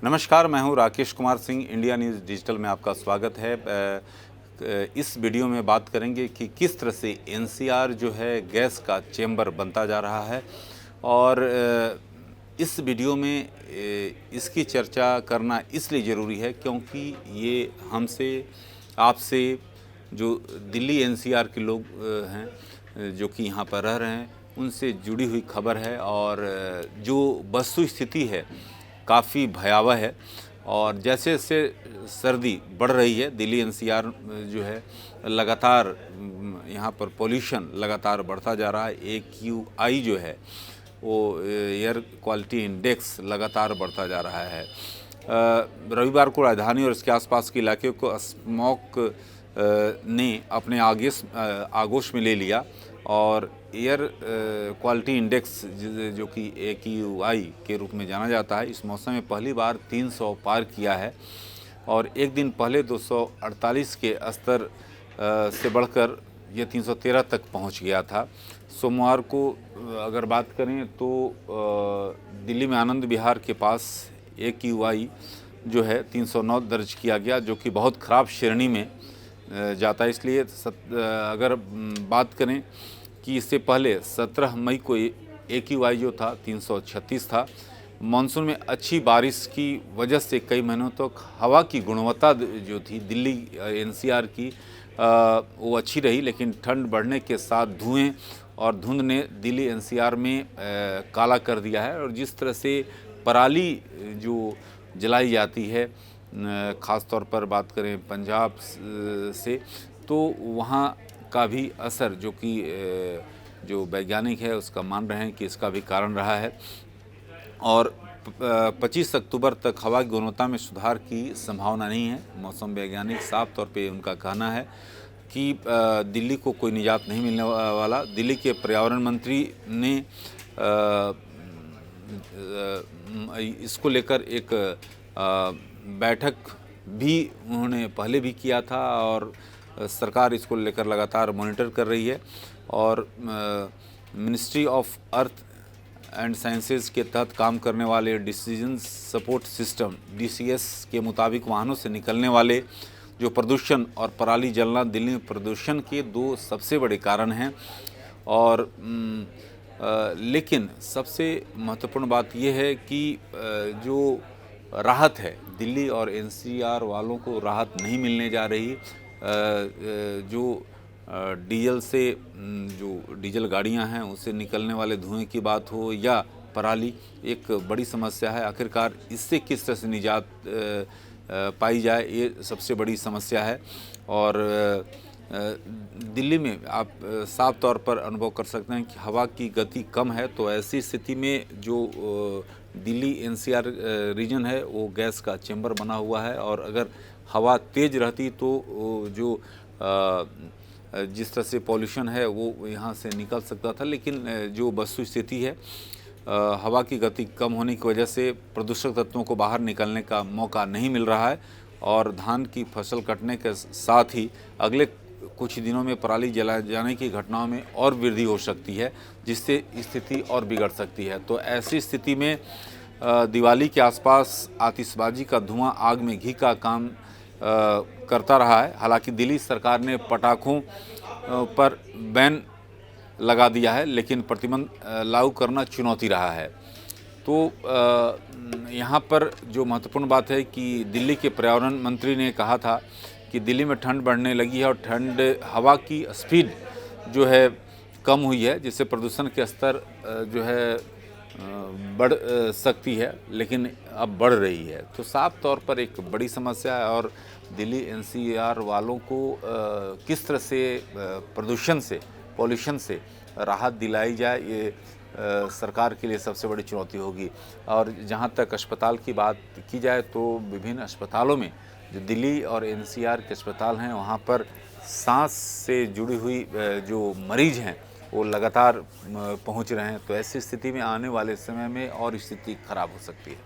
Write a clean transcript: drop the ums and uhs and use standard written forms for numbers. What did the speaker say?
नमस्कार, मैं हूं Rakesh Kumar Singh. India news digital में आपका स्वागत है। इस वीडियो में बात करेंगे कि किस तरह से एनसीआर जो है गैस का चेंबर बनता जा रहा है और इस वीडियो में इसकी चर्चा करना इसलिए ज़रूरी है क्योंकि ये हमसे आपसे जो दिल्ली एनसीआर के लोग हैं जो कि यहाँ पर रह रहे हैं उनसे जुड़ी हुई खबर है और जो वस्तु स्थिति है काफ़ी भयावह है। और जैसे जैसे सर्दी बढ़ रही है दिल्ली एनसीआर जो है लगातार यहाँ पर पोल्यूशन लगातार बढ़ता जा रहा है। AQI जो है वो एयर क्वालिटी इंडेक्स लगातार बढ़ता जा रहा है। रविवार को राजधानी और इसके आसपास के इलाके को स्मॉग ने अपने आगोश में ले लिया और एयर क्वालिटी इंडेक्स जो कि AQI के रूप में जाना जाता है इस मौसम में पहली बार 300 पार किया है और एक दिन पहले 248 के स्तर से बढ़कर ये 313 तक पहुंच गया था। सोमवार को अगर बात करें तो दिल्ली में आनंद विहार के पास AQI जो है 309 दर्ज किया गया, जो कि बहुत ख़राब श्रेणी में जाता है। इसलिए अगर बात करें कि इससे पहले 17 मई को AQI जो था 336 था। मानसून में अच्छी बारिश की वजह से कई महीनों तक हवा की गुणवत्ता जो थी दिल्ली NCR की वो अच्छी रही, लेकिन ठंड बढ़ने के साथ धुएं और धुंध ने दिल्ली NCR में काला कर दिया है। और जिस तरह से पराली जो जलाई जाती है ख़ास तौर पर बात करें पंजाब से, तो वहाँ का भी असर जो कि जो वैज्ञानिक है उसका मान रहे हैं कि इसका भी कारण रहा है। और 25 अक्टूबर तक हवा की गुणवत्ता में सुधार की संभावना नहीं है। मौसम वैज्ञानिक साफ तौर पे उनका कहना है कि दिल्ली को कोई निजात नहीं मिलने वाला। दिल्ली के पर्यावरण मंत्री ने इसको लेकर एक बैठक भी उन्होंने पहले भी किया था और सरकार इसको लेकर लगातार मॉनिटर कर रही है। और ministry of earth and sciences के तहत काम करने वाले डिसीजन सपोर्ट सिस्टम DCS के मुताबिक वाहनों से निकलने वाले जो प्रदूषण और पराली जलना दिल्ली में प्रदूषण के दो सबसे बड़े कारण हैं। और लेकिन सबसे महत्वपूर्ण बात यह है कि जो राहत है दिल्ली और NCR वालों को राहत नहीं मिलने जा रही। जो डीजल से जो डीजल गाड़ियां हैं उससे निकलने वाले धुएं की बात हो या पराली, एक बड़ी समस्या है। आखिरकार इससे किस तरह से निजात पाई जाए, ये सबसे बड़ी समस्या है। और दिल्ली में आप साफ तौर पर अनुभव कर सकते हैं कि हवा की गति कम है, तो ऐसी स्थिति में जो दिल्ली NCR रीजन है वो गैस का चेंबर बना हुआ है। और अगर हवा तेज़ रहती तो जो जिस तरह से पॉल्यूशन है वो यहाँ से निकल सकता था, लेकिन जो वस्तु स्थिति है हवा की गति कम होने की वजह से प्रदूषक तत्वों को बाहर निकलने का मौका नहीं मिल रहा है। और धान की फसल कटने के साथ ही अगले कुछ दिनों में पराली जलाए जाने की घटनाओं में और वृद्धि हो सकती है, जिससे स्थिति और बिगड़ सकती है। तो ऐसी स्थिति में दिवाली के आसपास आतिशबाजी का धुआं आग में घी का काम करता रहा है। हालांकि दिल्ली सरकार ने पटाखों पर बैन लगा दिया है, लेकिन प्रतिबंध लागू करना चुनौती रहा है। तो यहाँ पर जो महत्वपूर्ण बात है कि दिल्ली के पर्यावरण मंत्री ने कहा था कि दिल्ली में ठंड बढ़ने लगी है और ठंड हवा की स्पीड जो है कम हुई है, जिससे प्रदूषण के स्तर जो है बढ़ सकती है, लेकिन अब बढ़ रही है। तो साफ तौर पर एक बड़ी समस्या है। और दिल्ली NCR वालों को किस तरह से प्रदूषण से पॉल्यूशन से राहत दिलाई जाए, ये सरकार के लिए सबसे बड़ी चुनौती होगी। और जहाँ तक अस्पताल की बात की जाए तो विभिन्न अस्पतालों में जो दिल्ली और NCR के अस्पताल हैं वहाँ पर सांस से जुड़ी हुई जो मरीज हैं वो लगातार पहुँच रहे हैं। तो ऐसी स्थिति में आने वाले समय में और स्थिति खराब हो सकती है।